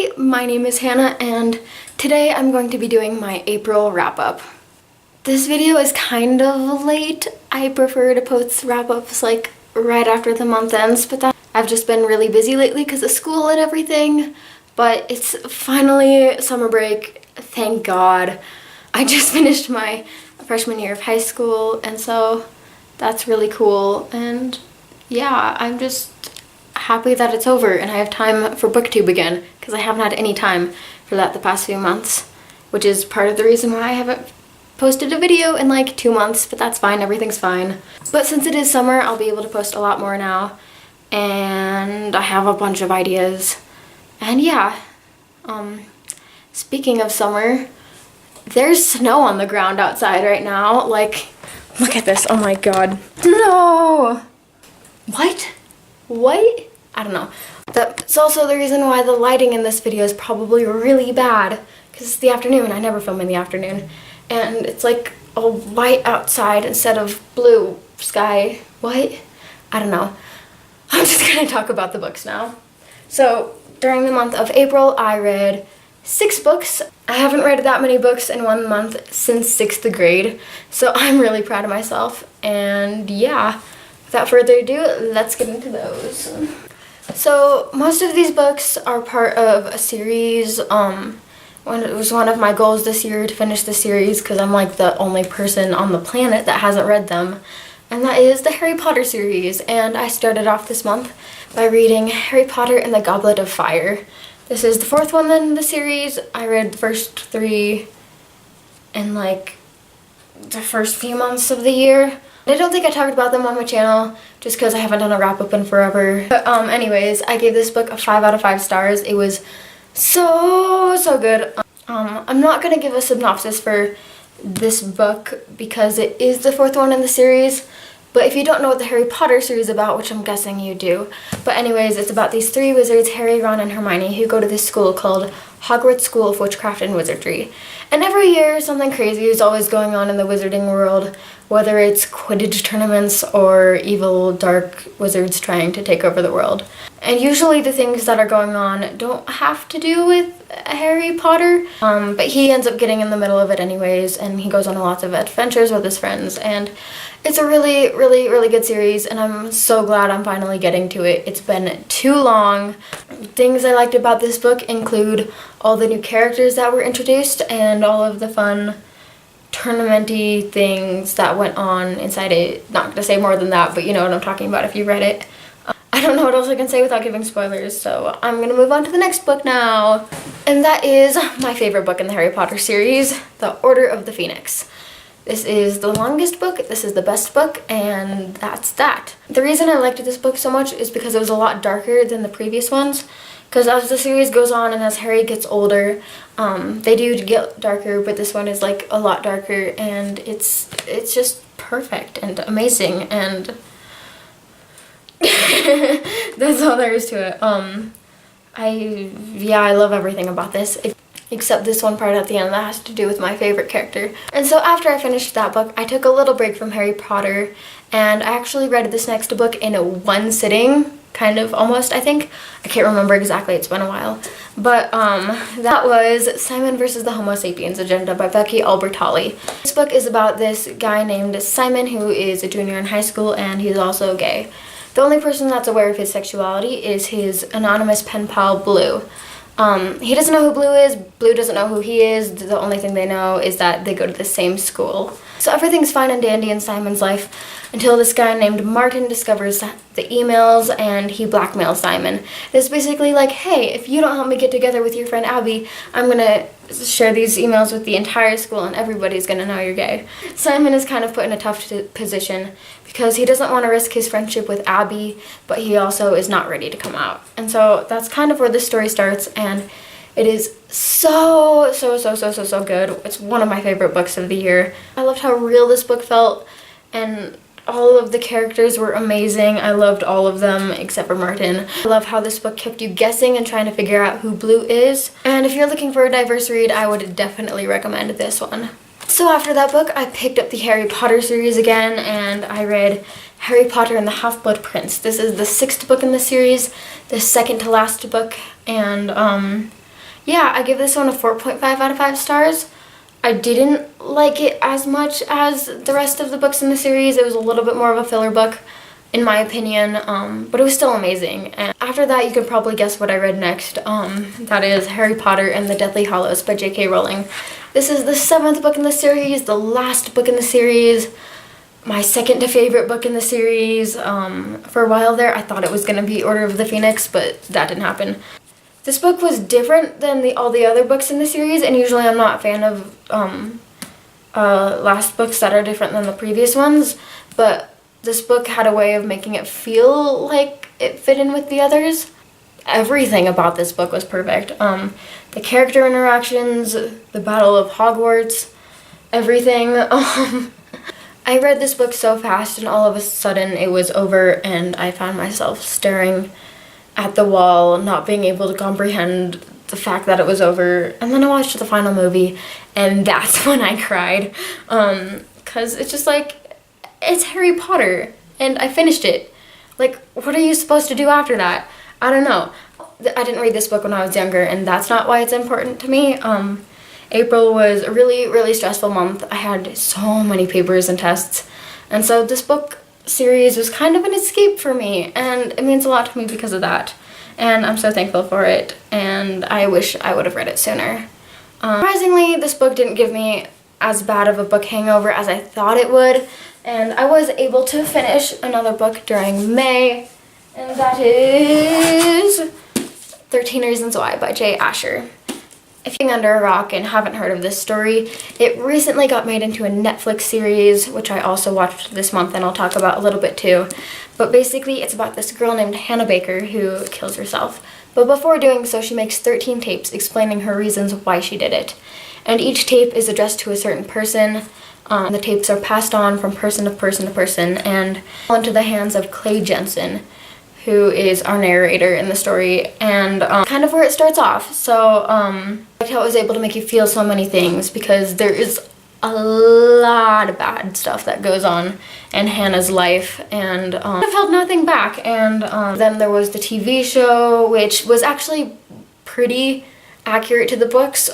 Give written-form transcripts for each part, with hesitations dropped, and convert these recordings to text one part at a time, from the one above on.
Hi, my name is Hannah and today I'm going to be doing my April wrap-up. This video is kind of late. I prefer to post wrap-ups like right after the month ends, but I've just been really busy lately because of school and everything. But it's finally summer break, thank God. I just finished my freshman year of high school and so that's really cool, and yeah, I'm just happy that it's over and I have time for booktube again because I haven't had any time for that the past few months, which is part of the reason why I haven't posted a video in like 2 months, but that's fine, everything's fine. But since it is summer, I'll be able to post a lot more now and I have a bunch of ideas. And yeah, speaking of summer, there's snow on the ground outside right now. Like, look at this, oh my god. No! What? I don't know. That's also the reason why the lighting in this video is probably really bad, because it's the afternoon. I never film in the afternoon. And it's like all white outside instead of blue sky. What? I don't know. I'm just gonna talk about the books now. So, during the month of April, I read 6 books. I haven't read that many books in 1 month since 6th grade, so I'm really proud of myself. And yeah, without further ado, let's get into those. So most of these books are part of a series. It was one of my goals this year to finish the series because I'm like the only person on the planet that hasn't read them. And that is the Harry Potter series. And I started off this month by reading Harry Potter and the Goblet of Fire. This is the 4th one in the series. I read the first 3 in like the first few months of the year. I don't think I talked about them on my channel just because I haven't done a wrap-up in forever. But anyways, I gave this book a 5 out of 5 stars. It was so good. I'm not going to give a synopsis for this book because it is the 4th one in the series. But if you don't know what the Harry Potter series is about, which I'm guessing you do. But anyways, it's about these 3 wizards, Harry, Ron, and Hermione, who go to this school called Hogwarts School of Witchcraft and Wizardry. And every year, something crazy is always going on in the wizarding world, whether it's Quidditch tournaments or evil, dark wizards trying to take over the world. And usually the things that are going on don't have to do with Harry Potter, but he ends up getting in the middle of it anyways, and he goes on lots of adventures with his friends, and it's a really good series, and I'm so glad I'm finally getting to it. It's been too long. Things I liked about this book include all the new characters that were introduced and all of the fun tournament-y things that went on inside it. Not gonna say more than that, but you know what I'm talking about if you read it. I don't know what else I can say without giving spoilers, so I'm gonna move on to the next book now. And that is my favorite book in the Harry Potter series, The Order of the Phoenix. This is the longest book, this is the best book, and that's that. The reason I liked this book so much is because it was a lot darker than the previous ones. Because as the series goes on and as Harry gets older, they do get darker, but this one is like a lot darker, and it's just perfect and amazing, and that's all there is to it. I love everything about this, except this one part at the end that has to do with my favorite character. And so after I finished that book, I took a little break from Harry Potter, and I actually read this next book in one sitting. Kind of, almost, I think. I can't remember exactly, it's been a while. But that was Simon vs. the Homo Sapiens Agenda by Becky Albertalli. This book is about this guy named Simon who is a junior in high school and he's also gay. The only person that's aware of his sexuality is his anonymous pen pal, Blue. He doesn't know who Blue is, Blue doesn't know who he is, the only thing they know is that they go to the same school. So everything's fine and dandy in Simon's life until this guy named Martin discovers the emails and he blackmails Simon. It's basically like, hey, if you don't help me get together with your friend Abby, I'm gonna share these emails with the entire school and everybody's gonna know you're gay. Simon is kind of put in a tough position because he doesn't want to risk his friendship with Abby, but he also is not ready to come out. And so that's kind of where the story starts, and it is so good. It's one of my favorite books of the year. I loved how real this book felt, and all of the characters were amazing. I loved all of them except for Martin. I love how this book kept you guessing and trying to figure out who Blue is. And if you're looking for a diverse read, I would definitely recommend this one. So after that book, I picked up the Harry Potter series again, and I read Harry Potter and the Half-Blood Prince. This is the 6th book in the series, the second to last book, and yeah, I give this one a 4.5 out of 5 stars. I didn't like it as much as the rest of the books in the series. It was a little bit more of a filler book, in my opinion, but it was still amazing. And after that, you could probably guess what I read next. That is Harry Potter and the Deathly Hallows by J.K. Rowling. This is the 7th book in the series, the last book in the series, my second to favorite book in the series. For a while there, I thought it was going to be Order of the Phoenix, but that didn't happen. This book was different than all the other books in the series, and usually I'm not a fan of last books that are different than the previous ones, but this book had a way of making it feel like it fit in with the others. Everything about this book was perfect. The character interactions, the Battle of Hogwarts, everything. I read this book so fast, and all of a sudden it was over, and I found myself staring at the wall, not being able to comprehend the fact that it was over. And then I watched the final movie, and that's when I cried. 'Cause it's just like, it's Harry Potter, and I finished it. Like, what are you supposed to do after that? I don't know. I didn't read this book when I was younger, and that's not why it's important to me. April was a really, really stressful month. I had so many papers and tests, and so this book series was kind of an escape for me, and it means a lot to me because of that, and I'm so thankful for it, and I wish I would have read it sooner. Surprisingly, this book didn't give me as bad of a book hangover as I thought it would, and I was able to finish another book during May, and that is 13 Reasons Why by Jay Asher. If you're under a rock and haven't heard of this story, it recently got made into a Netflix series, which I also watched this month, and I'll talk about a little bit too. But basically, it's about this girl named Hannah Baker who kills herself. But before doing so, she makes 13 tapes explaining her reasons why she did it. And each tape is addressed to a certain person. The tapes are passed on from person to person to person and fall into the hands of Clay Jensen, who is our narrator in the story, and kind of where it starts off. So, I liked how it was able to make you feel so many things, because there is a lot of bad stuff that goes on in Hannah's life, and I've held nothing back. And then there was the TV show, which was actually pretty accurate to the books.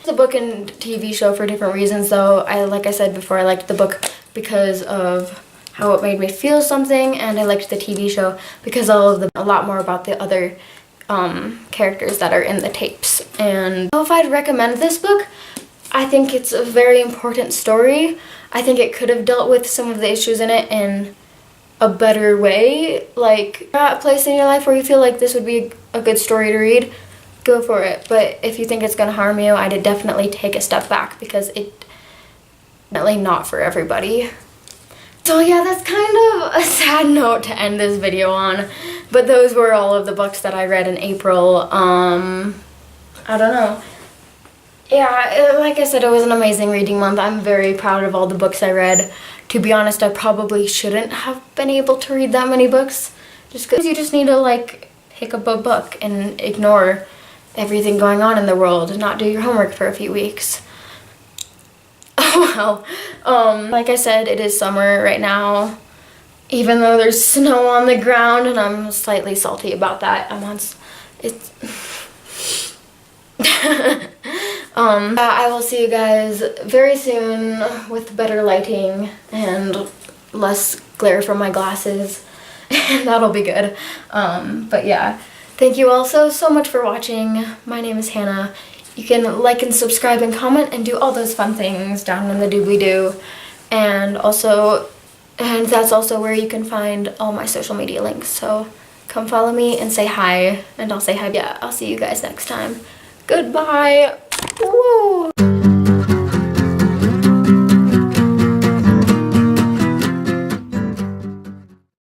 The book and TV show for different reasons, though. Like I said before, I liked the book because of how it made me feel something, and I liked the TV show because a lot more about the other characters that are in the tapes. And if I'd recommend this book, I think it's a very important story. I think it could have dealt with some of the issues in it in a better way. Like, you're at a place in your life where you feel like this would be a good story to read, go for it. But if you think it's going to harm you, I'd definitely take a step back, because it's definitely not for everybody. So yeah, that's kind of a sad note to end this video on, but those were all of the books that I read in April. I don't know. Yeah, like I said, it was an amazing reading month. I'm very proud of all the books I read. To be honest, I probably shouldn't have been able to read that many books, just because you just need to, like, pick up a book and ignore everything going on in the world and not do your homework for a few weeks. Oh well, like I said, it is summer right now, even though there's snow on the ground, and I'm slightly salty about that. I will see you guys very soon with better lighting and less glare from my glasses, and that'll be good. But yeah, thank you all so much for watching. My name is Hannah. You can like and subscribe and comment and do all those fun things down in the doobly-doo. And that's also where you can find all my social media links. So come follow me and say hi, and I'll say hi. Yeah, I'll see you guys next time. Goodbye. Woo!